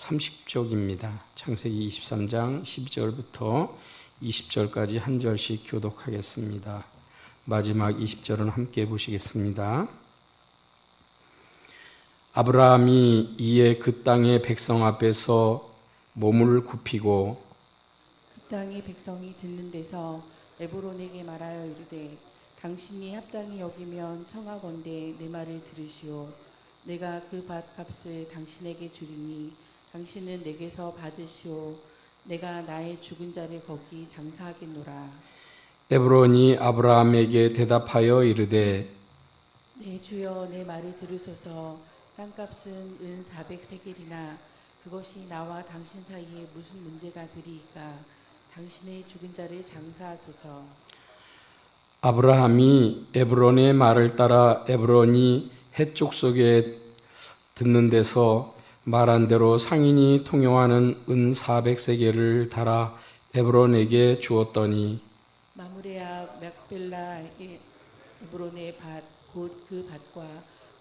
30쪽입니다. 창세기 23장 12절부터 20절까지 한 절씩 교독하겠습니다. 마지막 20절은 함께 보시겠습니다. 아브라함이 이에 그 땅의 백성 앞에서 몸을 굽히고 그 땅의 백성이 듣는 데서 에브론에게 말하여 이르되 당신이 합당히 여기면 청하건대 내 말을 들으시오. 내가 그 밭값을 당신에게 주리니 당신은 내게서 받으시오. 내가 나의 죽은 자를 거기 장사하겠노라. 에브론이 아브라함에게 대답하여 이르되 내 주여 내 말을 들으소서. 땅값은 은 400세겔이나 그것이 나와 당신 사이에 무슨 문제가 되리이까. 당신의 죽은 자를 장사하소서. 아브라함이 에브론의 말을 따라 에브론이 헷 족속에 듣는 데서 말한 대로 상인이 통용하는 은 400세겔을 달아 에브론에게 주었더니 마므레아 막벨라 에브론의 밭 곧 그 밭과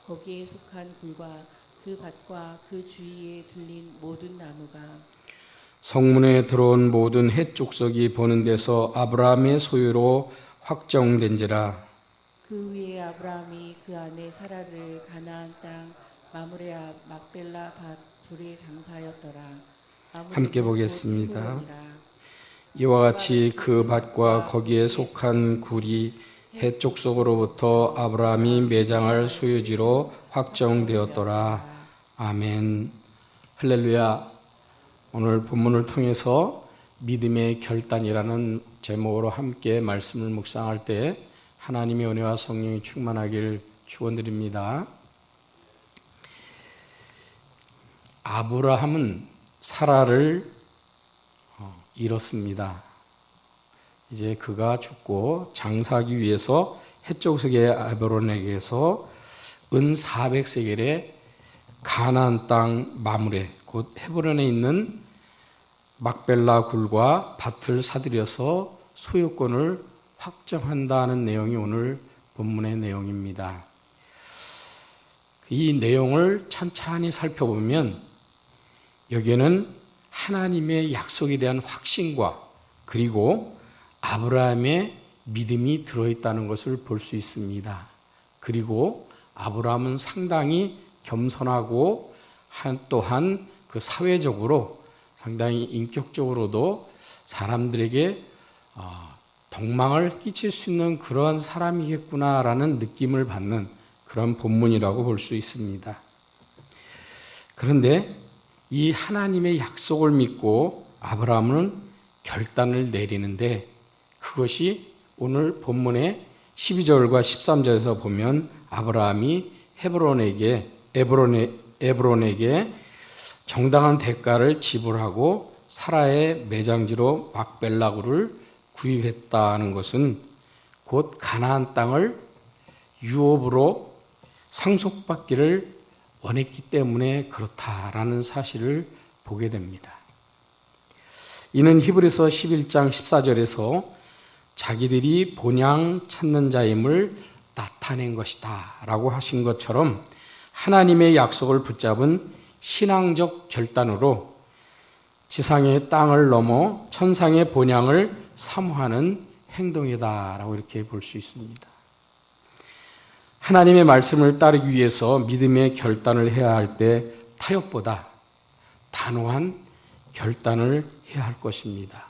거기에 속한 굴과 그 밭과 그 주위에 둘린 모든 나무가 성문에 들어온 모든 헷 족속이 보는 데서 아브라함의 소유로 확정된지라. 그 위에 아브라함이 그 안에 사라를 가나안 땅 마므레아 막벨라 밭 굴에 장사하였더라. 함께 보겠습니다. 이와 같이 그 밭과 거기에 속한 굴이 헷 족속으로부터 아브라함이 매장할 소유지로 확정되었더라. 아멘. 할렐루야. 오늘 본문을 통해서 믿음의 결단이라는 제목으로 함께 말씀을 묵상할 때 하나님의 은혜와 성령이 충만하길 축원드립니다. 아브라함은 사라를 잃었습니다. 이제 그가 죽고 장사하기 위해서 헷족속의 에브론에게서 은 400세겔의 가나안 땅 마므레 곧 헤브론에 있는 막벨라 굴과 밭을 사들여서 소유권을 확정한다는 내용이 오늘 본문의 내용입니다. 이 내용을 찬찬히 살펴보면 여기에는 하나님의 약속에 대한 확신과 그리고 아브라함의 믿음이 들어있다는 것을 볼 수 있습니다. 그리고 아브라함은 상당히 겸손하고 또한 그 사회적으로 상당히 인격적으로도 사람들에게 덕망을 끼칠 수 있는 그러한 사람이겠구나라는 느낌을 받는 그런 본문이라고 볼 수 있습니다. 그런데 이 하나님의 약속을 믿고 아브라함은 결단을 내리는데 그것이 오늘 본문의 12절과 13절에서 보면 아브라함이 에브론에게 정당한 대가를 지불하고 사라의 매장지로 막벨라굴을 구입했다는 것은 곧 가나안 땅을 유업으로 상속받기를 원했기 때문에 그렇다라는 사실을 보게 됩니다. 이는 히브리서 11장 14절에서 자기들이 본향 찾는 자임을 나타낸 것이다 라고 하신 것처럼 하나님의 약속을 붙잡은 신앙적 결단으로 지상의 땅을 넘어 천상의 본향을 사모하는 행동이다 라고 이렇게 볼 수 있습니다. 하나님의 말씀을 따르기 위해서 믿음의 결단을 해야 할 때 타협보다 단호한 결단을 해야 할 것입니다.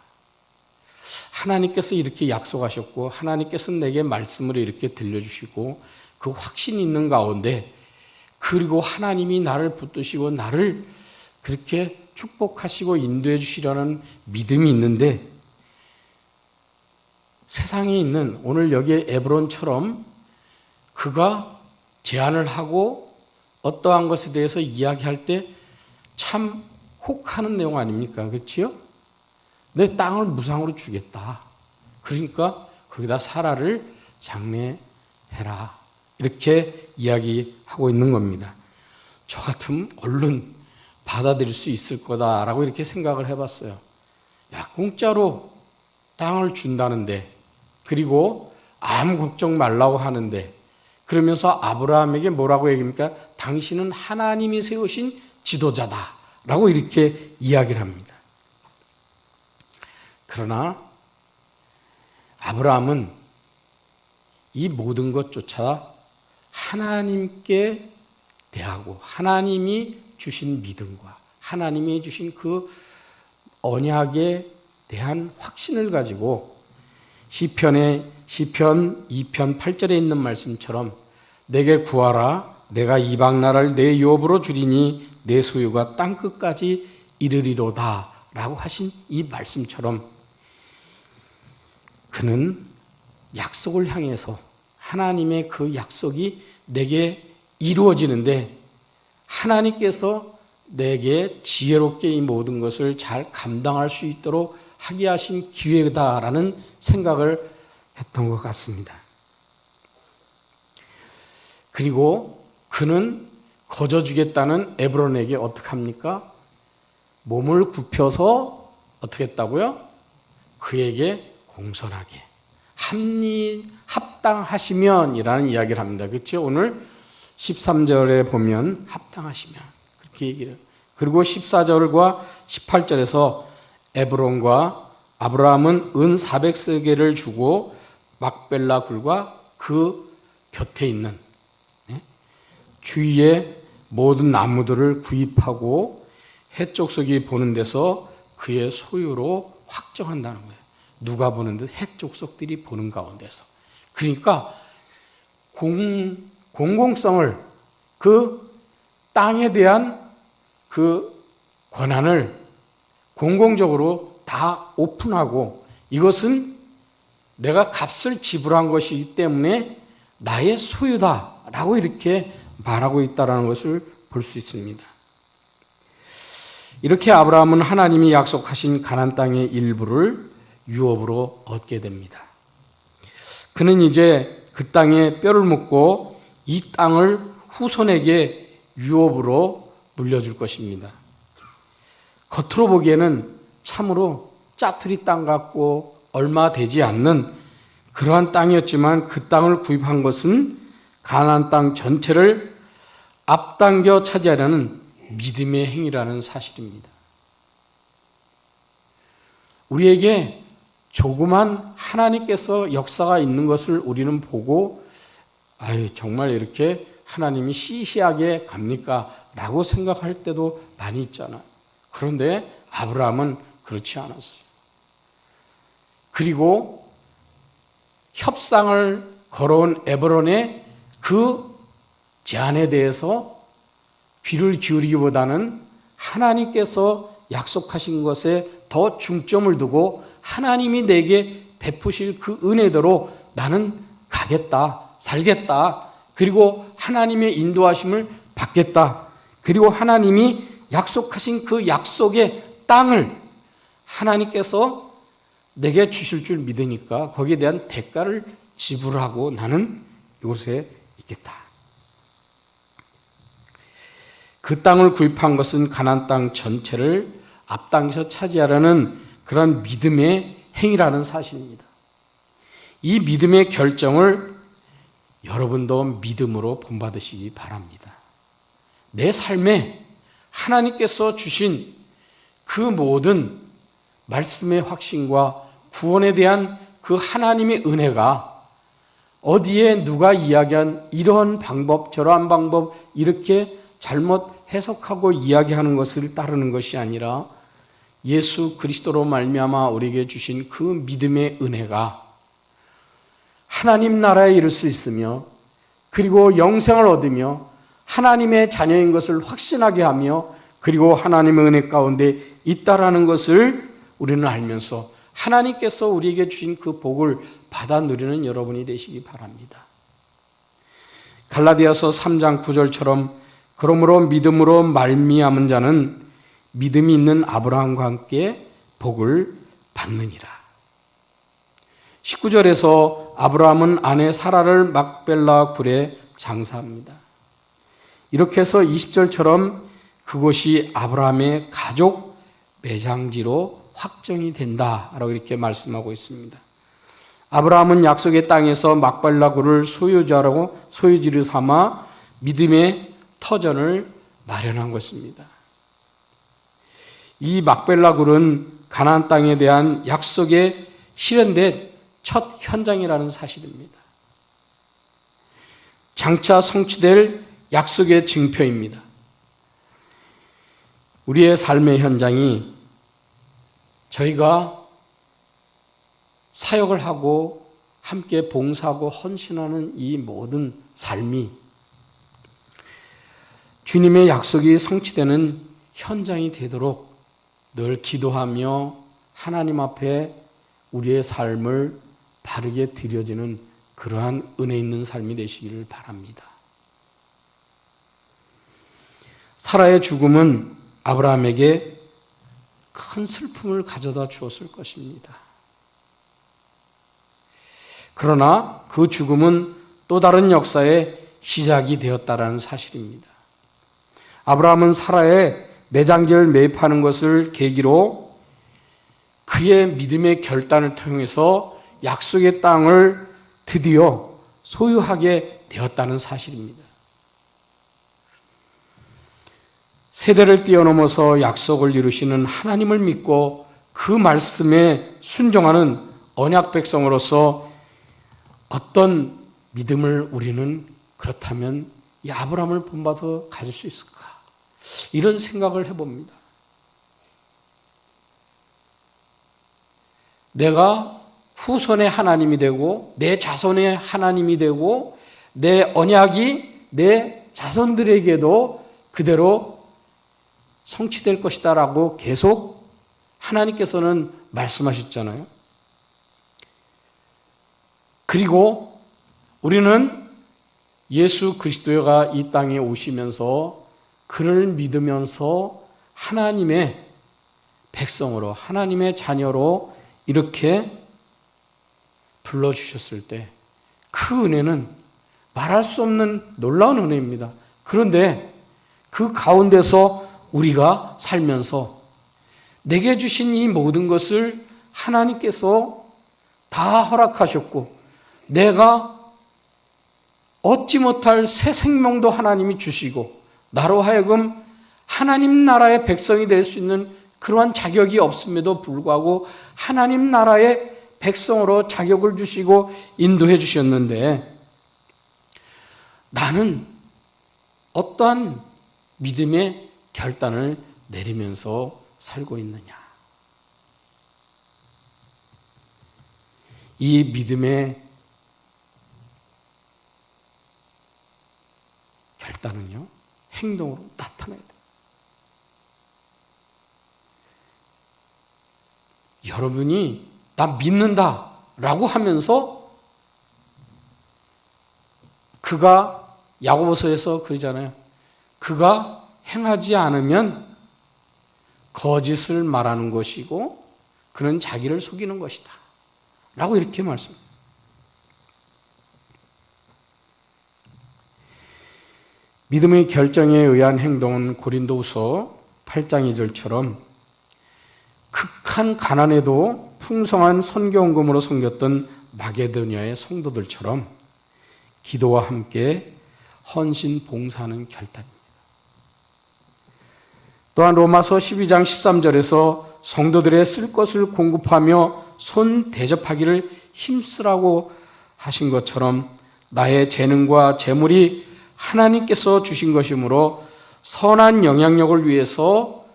하나님께서 이렇게 약속하셨고 하나님께서 내게 말씀을 이렇게 들려주시고 그 확신이 있는 가운데 그리고 하나님이 나를 붙드시고 나를 그렇게 축복하시고 인도해 주시려는 믿음이 있는데 세상에 있는 오늘 여기에 에브론처럼 그가 제안을 하고 어떠한 것에 대해서 이야기할 때 참 혹하는 내용 아닙니까? 그렇지요? 내 땅을 무상으로 주겠다. 그러니까 거기다 사라를 장례해라. 이렇게 이야기하고 있는 겁니다. 저 같으면 얼른 받아들일 수 있을 거다라고 이렇게 생각을 해봤어요. 야, 공짜로 땅을 준다는데 그리고 아무 걱정 말라고 하는데 그러면서 아브라함에게 뭐라고 얘기합니까? 당신은 하나님이 세우신 지도자다 라고 이렇게 이야기를 합니다. 그러나 아브라함은 이 모든 것조차 하나님께 대하고 하나님이 주신 믿음과 하나님이 주신 그 언약에 대한 확신을 가지고 시편 2편 8절에 있는 말씀처럼 내게 구하라 내가 이방 나라를 내 유업으로 주리니 내 소유가 땅 끝까지 이르리로다 라고 하신 이 말씀처럼 그는 약속을 향해서 하나님의 그 약속이 내게 이루어지는데 하나님께서 내게 지혜롭게 이 모든 것을 잘 감당할 수 있도록 하게 하신 기회다라는 생각을 했던 것 같습니다. 그리고 그는 거저주겠다는 에브론에게 어떻게 합니까? 몸을 굽혀서 어떻게 했다고요? 그에게 공손하게 합당하시면이라는 이야기를 합니다. 그렇죠? 오늘 13절에 보면 합당하시면 그렇게 얘기를. 그리고 14절과 18절에서 에브론과 아브라함은 은 400세겔을 주고 막벨라 굴과 그 곁에 있는 주위의 모든 나무들을 구입하고 해족속이 보는 데서 그의 소유로 확정한다는 거예요. 누가 보는 듯 해족속들이 보는 가운데서. 그러니까 공공성을 그 땅에 대한 그 권한을 공공적으로 다 오픈하고 이것은 내가 값을 지불한 것이기 때문에 나의 소유다라고 이렇게 말하고 있다는 것을 볼 수 있습니다. 이렇게 아브라함은 하나님이 약속하신 가나안 땅의 일부를 유업으로 얻게 됩니다. 그는 이제 그 땅에 뼈를 묻고 이 땅을 후손에게 유업으로 물려줄 것입니다. 겉으로 보기에는 참으로 짜투리 땅 같고 얼마 되지 않는 그러한 땅이었지만 그 땅을 구입한 것은 가나안 땅 전체를 앞당겨 차지하려는 믿음의 행위라는 사실입니다. 우리에게 조그만 하나님께서 역사가 있는 것을 우리는 보고 정말 이렇게 하나님이 시시하게 갑니까? 라고 생각할 때도 많이 있잖아요. 그런데 아브라함은 그렇지 않았어요. 그리고 협상을 걸어온 에브론의 그 제안에 대해서 귀를 기울이기보다는 하나님께서 약속하신 것에 더 중점을 두고 하나님이 내게 베푸실 그 은혜대로 나는 가겠다, 살겠다. 그리고 하나님의 인도하심을 받겠다. 그리고 하나님이 약속하신 그 약속의 땅을 하나님께서 내게 주실 줄 믿으니까 거기에 대한 대가를 지불하고 나는 이곳에 있겠다. 그 땅을 구입한 것은 가나안 땅 전체를 앞당겨 차지하려는 그런 믿음의 행위라는 사실입니다. 이 믿음의 결정을 여러분도 믿음으로 본받으시기 바랍니다. 내 삶에 하나님께서 주신 그 모든 말씀의 확신과 구원에 대한 그 하나님의 은혜가 어디에 누가 이야기한 이러한 방법, 저러한 방법 이렇게 잘못 해석하고 이야기하는 것을 따르는 것이 아니라 예수 그리스도로 말미암아 우리에게 주신 그 믿음의 은혜가 하나님 나라에 이를 수 있으며 그리고 영생을 얻으며 하나님의 자녀인 것을 확신하게 하며 그리고 하나님의 은혜 가운데 있다라는 것을 우리는 알면서 하나님께서 우리에게 주신 그 복을 받아 누리는 여러분이 되시기 바랍니다. 갈라디아서 3장 9절처럼 그러므로 믿음으로 말미암은 자는 믿음이 있는 아브라함과 함께 복을 받느니라. 19절에서 아브라함은 아내 사라를 막벨라 굴에 장사합니다. 이렇게 해서 20절처럼 그곳이 아브라함의 가족 매장지로 확정이 된다라고 이렇게 말씀하고 있습니다. 아브라함은 약속의 땅에서 막벨라 굴을 소유지로 삼아 믿음의 터전을 마련한 것입니다. 이 막벨라 굴은 가나안 땅에 대한 약속의 실현된 첫 현장이라는 사실입니다. 장차 성취될 약속의 증표입니다. 우리의 삶의 현장이 저희가 사역을 하고 함께 봉사하고 헌신하는 이 모든 삶이 주님의 약속이 성취되는 현장이 되도록 늘 기도하며 하나님 앞에 우리의 삶을 바르게 드려지는 그러한 은혜 있는 삶이 되시기를 바랍니다. 사라의 죽음은 아브라함에게 큰 슬픔을 가져다 주었을 것입니다. 그러나 그 죽음은 또 다른 역사의 시작이 되었다라는 사실입니다. 아브라함은 사라의 매장지를 매입하는 것을 계기로 그의 믿음의 결단을 통해서 약속의 땅을 드디어 소유하게 되었다는 사실입니다. 세대를 뛰어넘어서 약속을 이루시는 하나님을 믿고 그 말씀에 순종하는 언약 백성으로서 어떤 믿음을 우리는 그렇다면 이 아브라함을 본받아 가질 수 있을까? 이런 생각을 해봅니다. 내가 후손의 하나님이 되고 내 자손의 하나님이 되고 내 언약이 내 자손들에게도 그대로 성취될 것이다 라고 계속 하나님께서는 말씀하셨잖아요. 그리고 우리는 예수 그리스도가 이 땅에 오시면서 그를 믿으면서 하나님의 백성으로 하나님의 자녀로 이렇게 불러주셨을 때 그 은혜는 말할 수 없는 놀라운 은혜입니다. 그런데 그 가운데서 우리가 살면서 내게 주신 이 모든 것을 하나님께서 다 허락하셨고 내가 얻지 못할 새 생명도 하나님이 주시고 나로 하여금 하나님 나라의 백성이 될 수 있는 그러한 자격이 없음에도 불구하고 하나님 나라의 백성으로 자격을 주시고 인도해 주셨는데 나는 어떠한 믿음의 결단을 내리면서 살고 있느냐? 이 믿음의 결단은요, 행동으로 나타나야 돼요. 여러분이 나 믿는다 라고 하면서 그가 야고보서에서 그러잖아요. 그가 행하지 않으면 거짓을 말하는 것이고 그는 자기를 속이는 것이다 라고 이렇게 말씀합니다. 믿음의 결정에 의한 행동은 고린도후서 8장 2절처럼 극한 가난에도 풍성한 선교원금으로 섬겼던 마게도니아의 성도들처럼 기도와 함께 헌신 봉사하는 결단입니다. 또한 로마서 12장 13절에서 성도들의 쓸 것을 공급하며 손 대접하기를 힘쓰라고 하신 것처럼 나의 재능과 재물이 하나님께서 주신 것이므로 선한 영향력을 위해서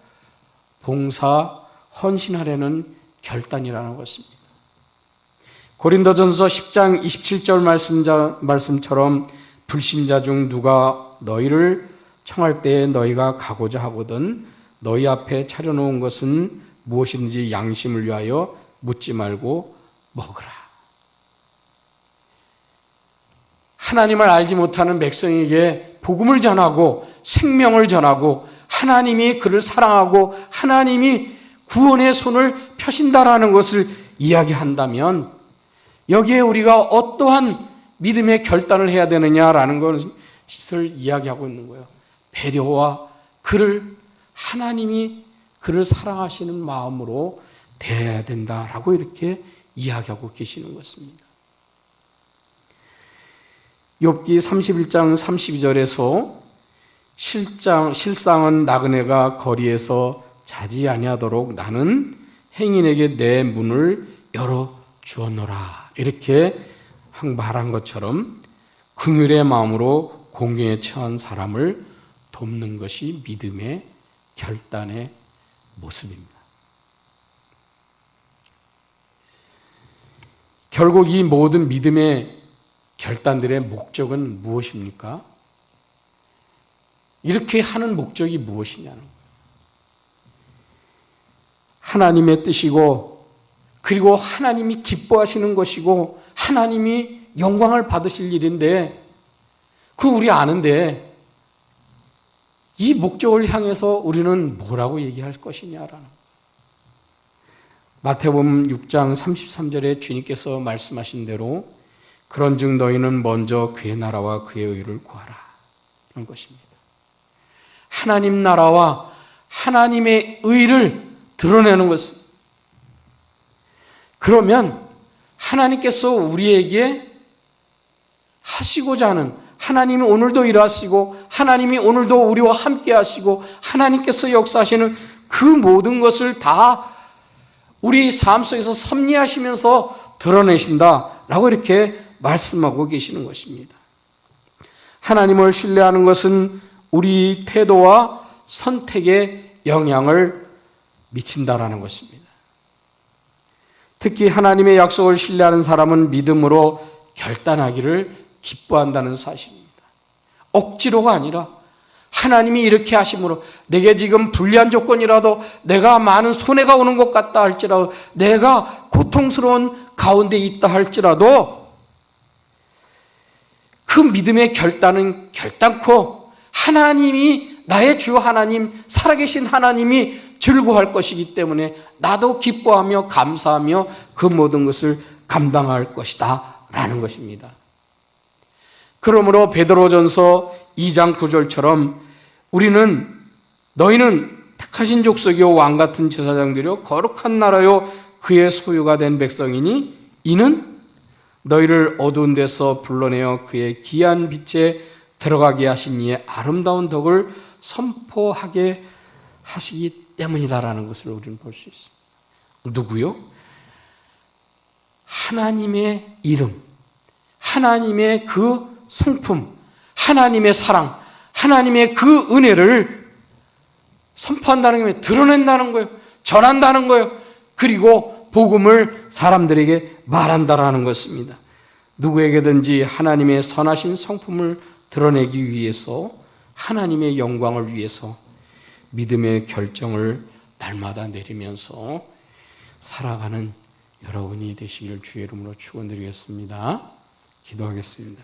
봉사, 헌신하려는 결단이라는 것입니다. 고린도전서 10장 27절 말씀처럼 불신자 중 누가 너희를 청할 때에 너희가 가고자 하거든 너희 앞에 차려놓은 것은 무엇인지 양심을 위하여 묻지 말고 먹으라. 하나님을 알지 못하는 백성에게 복음을 전하고 생명을 전하고 하나님이 그를 사랑하고 하나님이 구원의 손을 펴신다라는 것을 이야기한다면 여기에 우리가 어떠한 믿음의 결단을 해야 되느냐라는 것을 이야기하고 있는 거예요. 배려와 그를 하나님이 그를 사랑하시는 마음으로 대해야 된다라고 이렇게 이야기하고 계시는 것입니다. 욥기 31장 32절에서 실상은 나그네가 거리에서 자지 아니하도록 나는 행인에게 내 문을 열어 주었노라. 이렇게 말한 것처럼 긍휼의 마음으로 공경에 처한 사람을 돕는 것이 믿음의 결단의 모습입니다. 결국 이 모든 믿음의 결단들의 목적은 무엇입니까? 이렇게 하는 목적이 무엇이냐는 거예요. 하나님의 뜻이고, 그리고 하나님이 기뻐하시는 것이고, 하나님이 영광을 받으실 일인데, 그거 우리 아는데, 이 목적을 향해서 우리는 뭐라고 얘기할 것이냐라는 거예요. 마태복음 6장 33절에 주님께서 말씀하신 대로 그런즉 너희는 먼저 그의 나라와 그의 의를 구하라. 그런 것입니다. 하나님 나라와 하나님의 의를 드러내는 것은, 그러면 하나님께서 우리에게 하시고자 하는, 하나님이 오늘도 일하시고 하나님이 오늘도 우리와 함께 하시고 하나님께서 역사하시는 그 모든 것을 다 우리 삶 속에서 섭리하시면서 드러내신다라고 이렇게 말씀하고 계시는 것입니다. 하나님을 신뢰하는 것은 우리 태도와 선택에 영향을 미친다라는 것입니다. 특히 하나님의 약속을 신뢰하는 사람은 믿음으로 결단하기를 기뻐한다는 사실입니다. 억지로가 아니라 하나님이 이렇게 하심으로 내게 지금 불리한 조건이라도, 내가 많은 손해가 오는 것 같다 할지라도, 내가 고통스러운 가운데 있다 할지라도 그 믿음의 결단은 결단코 하나님이, 나의 주 하나님, 살아계신 하나님이 즐거워할 것이기 때문에 나도 기뻐하며 감사하며 그 모든 것을 감당할 것이다 라는 것입니다. 그러므로 베드로전서 2장 9절처럼 우리는, 너희는 택하신 족속이요 왕같은 제사장들이요 거룩한 나라요 그의 소유가 된 백성이니 이는 너희를 어두운 데서 불러내어 그의 귀한 빛에 들어가게 하신 이의 아름다운 덕을 선포하게 하시기 때문이다라는 것을 우리는 볼 수 있습니다. 누구요? 하나님의 이름, 하나님의 그 성품, 하나님의 사랑, 하나님의 그 은혜를 선포한다는 게 드러낸다는 거예요. 전한다는 거예요. 그리고 복음을 사람들에게 말한다라는 것입니다. 누구에게든지 하나님의 선하신 성품을 드러내기 위해서, 하나님의 영광을 위해서 믿음의 결정을 날마다 내리면서 살아가는 여러분이 되시기를 주의 이름으로 축원드리겠습니다. 기도하겠습니다.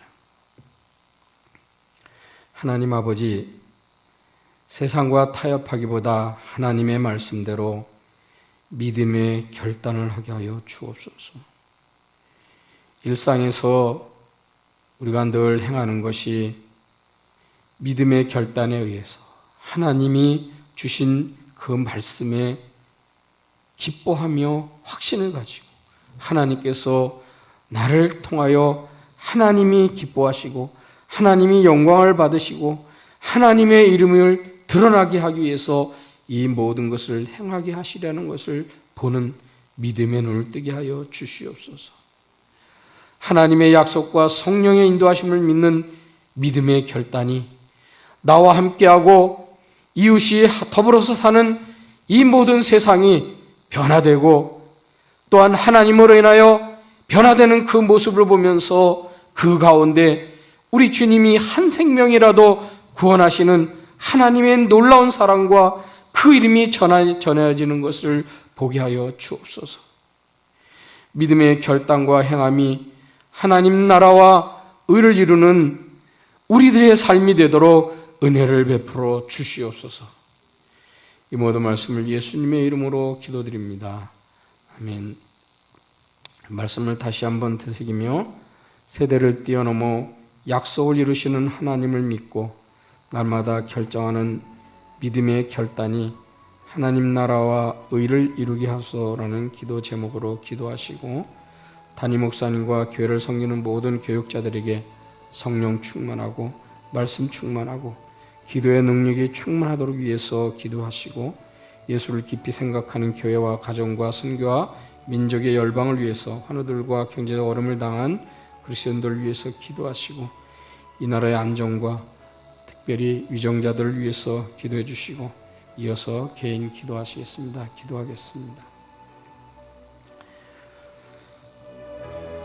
하나님 아버지, 세상과 타협하기보다 하나님의 말씀대로 믿음의 결단을 하게 하여 주옵소서. 일상에서 우리가 늘 행하는 것이 믿음의 결단에 의해서 하나님이 주신 그 말씀에 기뻐하며 확신을 가지고, 하나님께서 나를 통하여 하나님이 기뻐하시고 하나님이 영광을 받으시고 하나님의 이름을 드러나게 하기 위해서 이 모든 것을 행하게 하시려는 것을 보는 믿음의 눈을 뜨게 하여 주시옵소서. 하나님의 약속과 성령의 인도하심을 믿는 믿음의 결단이 나와 함께하고 이웃이 더불어서 사는 이 모든 세상이 변화되고, 또한 하나님으로 인하여 변화되는 그 모습을 보면서 그 가운데 우리 주님이 한 생명이라도 구원하시는 하나님의 놀라운 사랑과 그 이름이 전해지는 것을 보게 하여 주옵소서. 믿음의 결단과 행함이 하나님 나라와 의를 이루는 우리들의 삶이 되도록 은혜를 베풀어 주시옵소서. 이 모든 말씀을 예수님의 이름으로 기도드립니다. 아멘. 말씀을 다시 한번 되새기며 세대를 뛰어넘어 약속을 이루시는 하나님을 믿고 날마다 결정하는 믿음의 결단이 하나님 나라와 의를 이루게 하소서라는 기도 제목으로 기도하시고, 담임 목사님과 교회를 섬기는 모든 교육자들에게 성령 충만하고 말씀 충만하고 기도의 능력이 충만하도록 위해서 기도하시고, 예수를 깊이 생각하는 교회와 가정과 선교와 민족의 열방을 위해서 환우들과 경제적 어려움을 당한 그리스도인들을 위해서 기도하시고 이 나라의 안정과 특별히 위정자들을 위해서 기도해 주시고 이어서 개인 기도하시겠습니다. 기도하겠습니다.